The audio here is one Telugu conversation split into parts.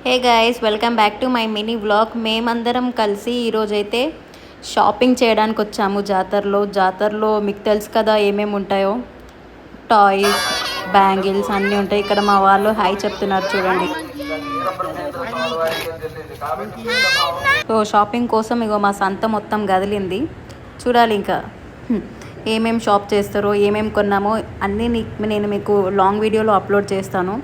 Hey guys, welcome back to my mini vlog. మేమందరం కలిసి ఈరోజైతే షాపింగ్ చేయడానికి వచ్చాము జాతరలో మీకు తెలుసు కదా ఏమేమి ఉంటాయో. టాయ్స్, బ్యాంగిల్స్ అన్నీ ఉంటాయి. ఇక్కడ మా వాళ్ళు హాయ్ చెప్తున్నారు చూడండి. సో షాపింగ్ కోసం ఇగో మా సంత మొత్తం కదిలింది. చూడాలి ఇంకా ఏమేమి షాప్ చేస్తారో, ఏమేమి కొన్నామో అన్నీ నేను మీకు లాంగ్ వీడియోలో అప్లోడ్ చేస్తాను.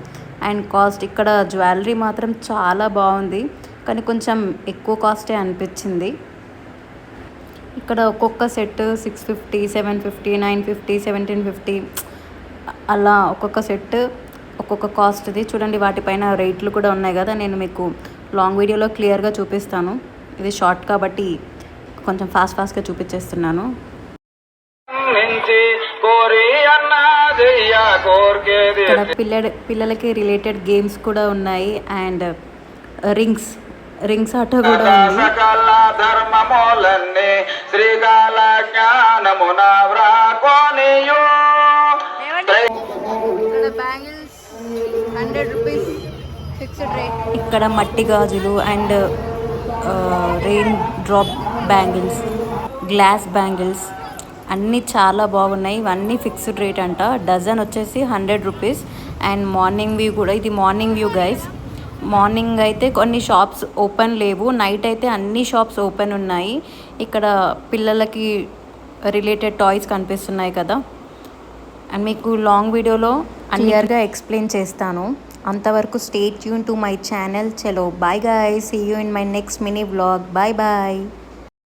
అండ్ కాస్ట్ ఇక్కడ జ్యువెలరీ మాత్రం చాలా బాగుంది, కానీ కొంచెం ఎక్కువ కాస్టే అనిపించింది. ఇక్కడ ఒక్కొక్క సెట్ 650, 750, 950, 1750 అలా ఒక్కొక్క సెట్ ఒక్కొక్క కాస్ట్ది. చూడండి, వాటిపైన రేట్లు కూడా ఉన్నాయి కదా. నేను మీకు లాంగ్ వీడియోలో క్లియర్గా చూపిస్తాను. ఇది షార్ట్ కాబట్టి కొంచెం ఫాస్ట్గా చూపించేస్తున్నాను. ఇక్కడ పిల్లలకి రిలేటెడ్ గేమ్స్ కూడా ఉన్నాయి. అండ్ రింగ్స్ ఆట కూడా ఉంది. ఇక్కడ మట్టి గాజులు and rain drop bangles, glass bangles అన్నీ చాలా బాగున్నాయి. ఇవన్నీ ఫిక్స్డ్ రేట్ అంట. డజన్ వచ్చేసి 100 రూపీస్. అండ్ మార్నింగ్ వ్యూ కూడా, ఇది మార్నింగ్ వ్యూ గైస్. మార్నింగ్ అయితే కొన్ని షాప్స్ ఓపెన్ లేవు, నైట్ అయితే అన్ని షాప్స్ ఓపెన్ ఉన్నాయి. ఇక్కడ పిల్లలకి రిలేటెడ్ టాయ్స్ కనిపిస్తున్నాయి కదా. అండ్ మీకు లాంగ్ వీడియోలో క్లియర్గా ఎక్స్ప్లెయిన్ చేస్తాను. అంతవరకు stay tune to my channel. చలో bye guys, see you in my next mini vlog. Bye bye.